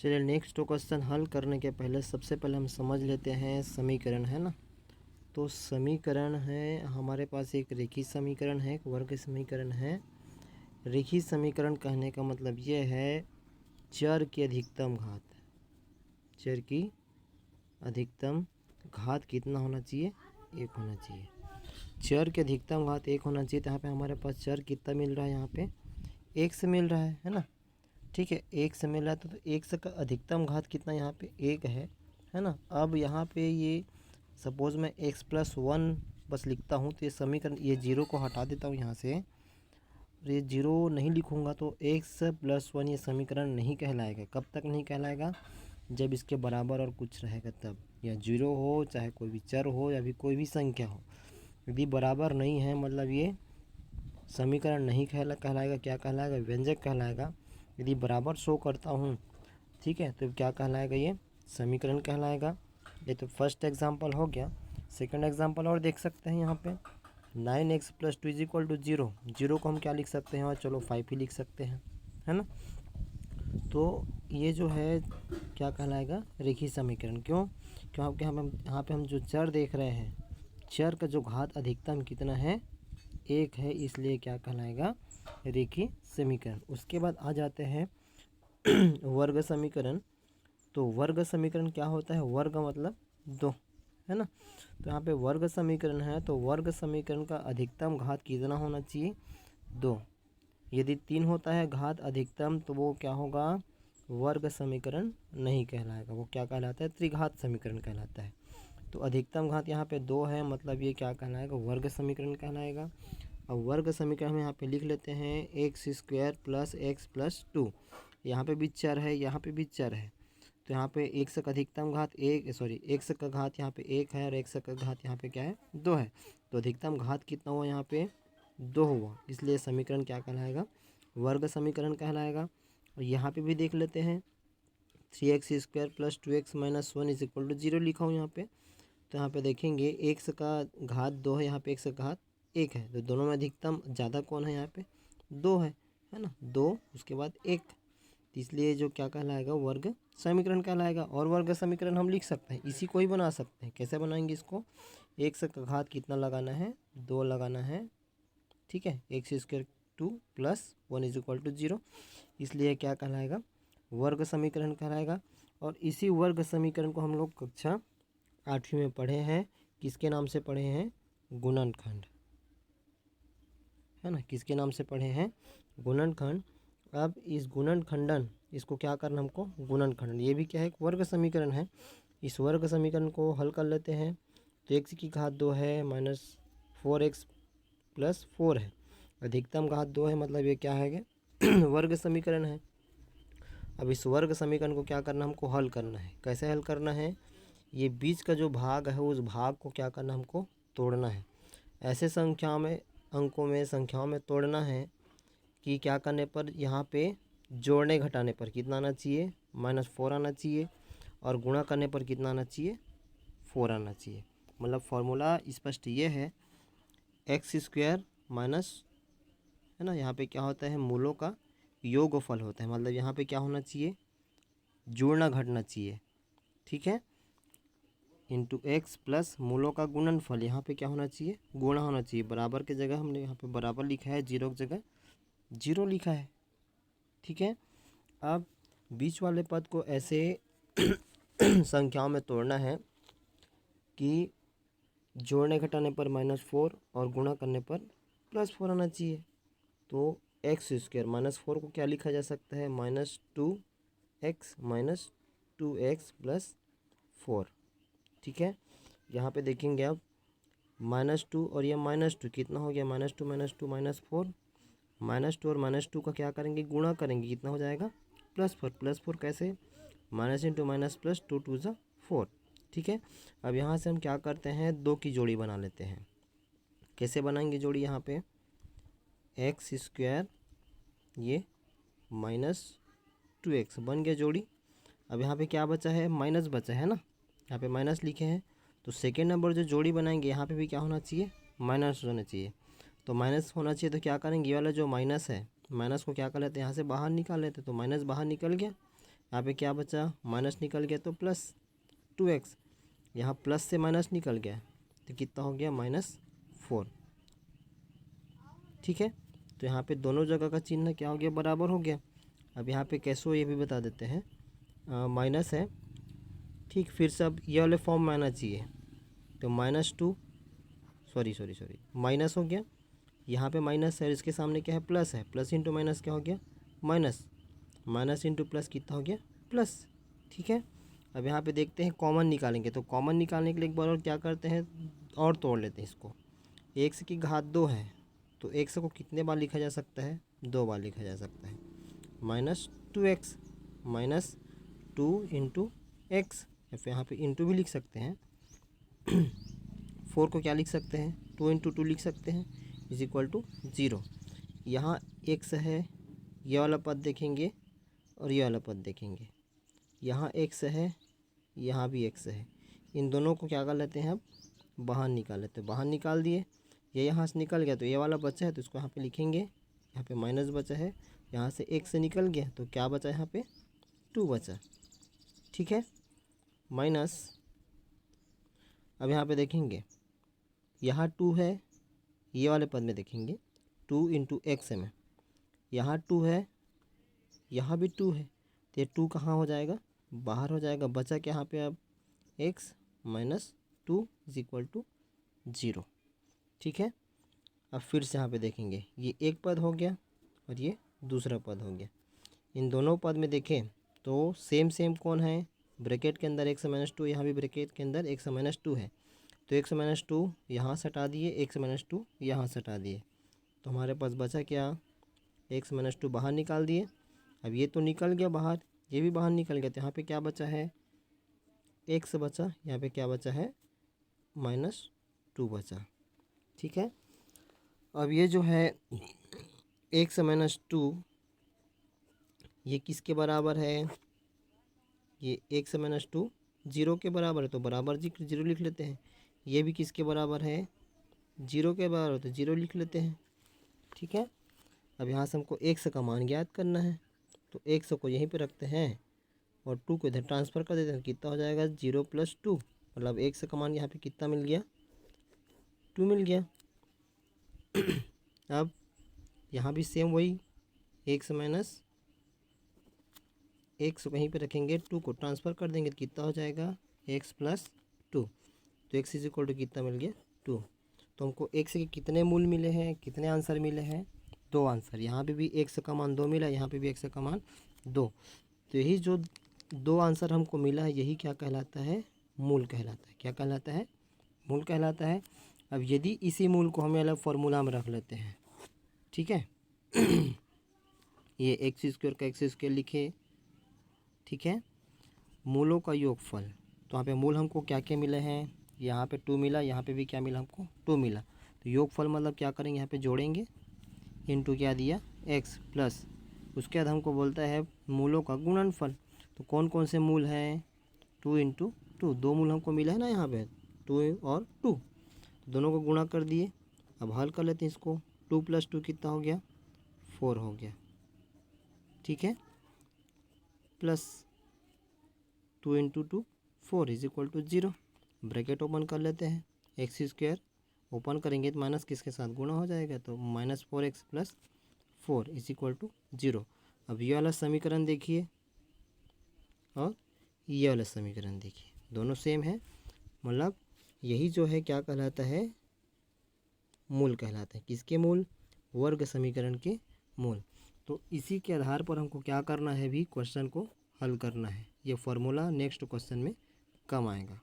चलिए next question हल करने के पहले सबसे पहले हम समझ लेते हैं समीकरण, है ना। तो समीकरण है हमारे पास, एक रेखीय समीकरण है, एक वर्ग समीकरण है। रेखीय समीकरण कहने का मतलब ये है चर की अधिकतम घात, चर की अधिकतम घात कितना होना चाहिए, 1 होना चाहिए। चर की अधिकतम घात 1 होना चाहिए। तो यहाँ पे हमारे पास चर कितना मिल रहा है, यहाँ पे 1 से मिल रहा है ना। ठीक है, 1 से मिल रहा है तो 1 से का अधिकतम घात कितना यहाँ पे 1 है ना। अब यहाँ पे ये सपोज़ मैं x+1 बस लिखता हूँ तो ये समीकरण, ये 0 को हटा देता हूँ यहाँ से, और ये 0 नहीं लिखूँगा तो x+1 ये समीकरण नहीं कहलाएगा। कब तक नहीं कहलाएगा, जब इसके बराबर और कुछ रहेगा तब, या 0 हो, चाहे कोई भी चर हो या भी कोई भी संख्या हो, यदि बराबर नहीं है मतलब ये समीकरण नहीं कहलाएगा। क्या कहलाएगा, व्यंजक कहलाएगा। यदि बराबर शो करता हूँ, ठीक है, तो क्या कहलाएगा, ये समीकरण कहलाएगा। ये तो फर्स्ट एग्जांपल हो गया। सेकंड एग्जांपल और देख सकते हैं यहाँ पे 9x+2 = 0। 0 को हम क्या लिख सकते हैं, और चलो 5 ही लिख सकते हैं, है ना। तो ये जो है क्या कहलाएगा, रेखीय समीकरण। क्यों, क्योंकि हम यहाँ पे हम जो चर देख रहे हैं, चर का जो घात अधिकतम कितना है, 1 है, इसलिए क्या कहलाएगा, रेखीय समीकरण। उसके बाद आ जाते हैं वर्ग समीकरण। तो वर्ग समीकरण क्या होता है, वर्ग मतलब 2, है ना। तो यहाँ पे वर्ग समीकरण है, तो वर्ग समीकरण का अधिकतम घात कितना होना चाहिए, 2। यदि 3 होता है घात अधिकतम तो वो क्या होगा, वर्ग समीकरण नहीं कहलाएगा, वो क्या कहलाता है, त्रिघात समीकरण कहलाता है। तो अधिकतम घात यहाँ पे 2 है, मतलब ये क्या कहलाएगा, वर्ग समीकरण कहलाएगा। अब वर्ग समीकरण हम यहाँ पे लिख लेते हैं x² + x+2। यहाँ पे भी चर है, यहाँ पे भी चर है, तो यहाँ पे x का अधिकतम घात x का घात यहाँ पे 1 है, और x का घात यहाँ पे क्या है, 2 है। तो अधिकतम घात कितना हुआ, यहाँ पे 2 हुआ, इसलिए समीकरण क्या कहलाएगा, वर्ग समीकरण कहलाएगा। और यहाँ पे भी देख लेते हैं 3x² + 2x - 1 = 0 लिखा हूँ यहाँ पे। तो यहाँ पे देखेंगे x का घात 2 है, यहाँ पे x का घात 1 है, तो दोनों में अधिकतम ज़्यादा कौन है, यहाँ पे 2 है ना। 2 उसके बाद 1, इसलिए जो क्या कहलाएगा, वर्ग समीकरण कहलाएगा। और वर्ग समीकरण हम लिख सकते हैं, इसी को ही बना सकते हैं। कैसे बनाएंगे इसको, x का घात कितना लगाना है, 2 लगाना है, ठीक है, x² 2 + 1 = 0, इसलिए क्या कहलाएगा, वर्ग समीकरण कहलाएगा। और इसी वर्ग समीकरण को हम लोग कक्षा 8वीं में पढ़े हैं, किसके नाम से पढ़े हैं, गुणनखंड, है ना, किसके नाम से पढ़े हैं, गुणनखंड। अब इस गुणनखंडन, इसको क्या करना हमको, गुणनखंडन, ये भी क्या है, एक वर्ग समीकरण है। इस वर्ग समीकरण को हल कर लेते हैं। तो x की घात 2 है, -4x + 4 है, अधिकतम घात 2 है, मतलब ये क्या है वर्ग समीकरण है। अब इस वर्ग समीकरण को क्या करना, हमको हल करना है। कैसे हल करना है, ये बीच का जो भाग है उस भाग को क्या करना, हमको तोड़ना है। ऐसे संख्याओं में तोड़ना है कि क्या करने पर, यहाँ पे जोड़ने घटाने पर कितना आना चाहिए, -4 आना चाहिए, और गुणा करने पर कितना आना चाहिए, 4 आना चाहिए। मतलब फॉर्मूला स्पष्ट ये है, x² माइनस, है ना, यहाँ पे क्या होता है, मूलों का योगफल होता है, मतलब यहाँ पे क्या होना चाहिए, जोड़ना घटना चाहिए, ठीक है, इंटू x प्लस मूलों का गुणनफल, यहाँ पे क्या होना चाहिए, गुणा होना चाहिए। बराबर की जगह हमने यहाँ पे बराबर लिखा है, 0 की जगह 0 लिखा है, ठीक है। अब बीच वाले पद को ऐसे संख्याओं में तोड़ना है कि जोड़ने घटाने पर -4 और गुणा करने पर +4 आना चाहिए। तो x² -4 को क्या लिखा जा सकता है, -2x - 2x + 4, ठीक है। यहाँ पे देखेंगे अब -2 और ये -2 कितना हो गया, -2 - 2 -4, -2 और -2 का क्या करेंगे, गुणा करेंगे, कितना हो जाएगा, +4। +4 कैसे, -× +2 2 = 4, ठीक है। अब यहाँ से हम क्या करते हैं, 2 की जोड़ी बना लेते हैं। कैसे बनाएंगे जोड़ी, यहाँ पे x² ये -2x बन गया जोड़ी। अब यहाँ पे क्या बचा है, माइनस बचा है ना, यहाँ पे माइनस लिखे हैं। तो सेकेंड नंबर जो जोड़ी बनाएंगे, यहाँ पे भी क्या होना चाहिए, माइनस होना चाहिए। तो माइनस होना चाहिए, तो क्या करेंगे, ये वाला जो माइनस है, माइनस को क्या कर लेते हैं, यहाँ से बाहर निकाल लेते हैं, तो माइनस बाहर निकल गया। यहाँ पे क्या बचा, माइनस निकल गया तो प्लस 2x, यहाँ प्लस से माइनस निकल गया तो कितना हो गया, -4। ठीक है, तो यहाँ पे दोनों जगह का चिन्ह क्या हो गया, बराबर हो गया। अब यहाँ पे कैसे हो ये भी बता देते हैं, माइनस है, ठीक, फिर से अब ये वाले फॉर्म में आना चाहिए, तो -2, सॉरी माइनस हो गया, यहाँ पे माइनस है और इसके सामने क्या है, प्लस है, प्लस इंटू माइनस क्या हो गया, माइनस, माइनस इंटू प्लस कितना हो गया, प्लस। ठीक है, अब यहाँ पे देखते हैं कॉमन निकालेंगे, तो कॉमन निकालने के लिए एक बार और क्या करते हैं, और तोड़ लेते हैं इसको। x की घात 2 है तो x को कितने बार लिखा जा सकता है, 2 बार लिखा जा सकता है, -2x, -2 इंटू एक्स, या फिर यहाँ पे इंटू भी लिख सकते हैं। 4 को क्या लिख सकते हैं, 2 इंटू 2 लिख सकते हैं, इज इक्वल टू 0। यहाँ x है, ये वाला पद देखेंगे और ये वाला पद देखेंगे, यहाँ x है, यहाँ भी x है, इन दोनों को क्या कर लेते हैं, अब बाहर निकाल लेते हैं, बाहर निकाल दिए, ये यहाँ से निकल गया तो ये वाला बचा है तो इसको यहाँ पे लिखेंगे, यहाँ पे माइनस बचा है, यहाँ से x से निकल गया तो क्या बचा, यहाँ पे 2 बचा। ठीक है, माइनस, अब यहाँ पे देखेंगे यहाँ 2 है, ये वाले पद में देखेंगे 2 इंटू एक्स में, यहाँ 2 है, यहाँ भी 2 है, तो ये 2 कहाँ हो जाएगा, बाहर हो जाएगा, बचा क्या यहाँ पे अब x -2 इज इक्वल टू 0। ठीक है, अब फिर से यहाँ पे देखेंगे ये एक पद हो गया और ये दूसरा पद हो गया, इन दोनों पद में देखें तो सेम कौन है, ब्रैकेट के अंदर x -2, यहाँ भी ब्रैकेट के अंदर x -2 है, तो x -2 यहाँ से हटा दिए, x -2 यहाँ से हटा दिए, तो हमारे पास बचा क्या, x -2 बाहर निकाल दिए। अब ये तो निकल गया बाहर, ये भी बाहर निकल गया, तो यहाँ पे क्या बचा है, x बचा, यहाँ पे क्या बचा है, -2 बचा। ठीक है, अब ये जो है x -2 ये किसके बराबर है, ये x -2 0 के बराबर है, तो बराबर 0 लिख लेते हैं। ये भी किसके बराबर है, 0 के बराबर, तो 0 लिख लेते हैं। ठीक है, अब यहाँ से हमको x का मान ज्ञात करना है, तो x को यहीं पे रखते हैं और 2 को इधर ट्रांसफ़र कर देते हैं, कितना हो जाएगा, 0 + 2, मतलब x का मान यहाँ पे कितना मिल गया, 2 मिल गया। अब यहाँ भी सेम वही, x वहीं पे रखेंगे, 2 को ट्रांसफ़र कर देंगे तो कितना हो जाएगा, x + 2, तो x इज इक्वल टू कितना मिल गया, 2। तो हमको x के कितने मूल मिले हैं, कितने आंसर मिले हैं, 2 आंसर। यहाँ पे भी x का मान 2 मिला, यहाँ पे भी x का मान 2, तो यही जो 2 आंसर हमको मिला है यही क्या कहलाता है, मूल कहलाता है। क्या कहलाता है, मूल कहलाता है। अब यदि इसी मूल को हमें अलग फार्मूला में रख लेते हैं, ठीक है, ये x² का x² लिखे, ठीक है, मूलों का योगफल, तो यहाँ पे मूल हमको क्या क्या मिले हैं, यहाँ पे 2 मिला, यहाँ पे भी क्या मिला हमको, 2 मिला, तो योगफल मतलब क्या करेंगे, यहाँ पे जोड़ेंगे, इंटू क्या दिया, x प्लस, उसके बाद हमको बोलता है मूलों का गुणनफल, तो कौन कौन से मूल हैं, 2 इंटू 2, 2 मूल हमको मिला है ना यहाँ पे, 2 और 2, तो दोनों को गुणा कर दिए। अब हल कर लेते हैं इसको, 2 + 2 कितना हो गया, 4 हो गया। ठीक है, plus 2 into 2 4 is equal to 0, bracket open कर लेते हैं, x² ओपन करेंगे तो माइनस किसके साथ गुणा हो जाएगा, तो -4x + 4 इज इक्वल टू 0। अब ये वाला समीकरण देखिए और ये वाला समीकरण देखिए, दोनों सेम है, मतलब यही जो है क्या कहलाता है, मूल कहलाता है। किसके मूल, वर्ग समीकरण के मूल। तो इसी के आधार पर हमको क्या करना है, भी क्वेश्चन को हल करना है। ये फार्मूला नेक्स्ट क्वेश्चन में कम आएगा।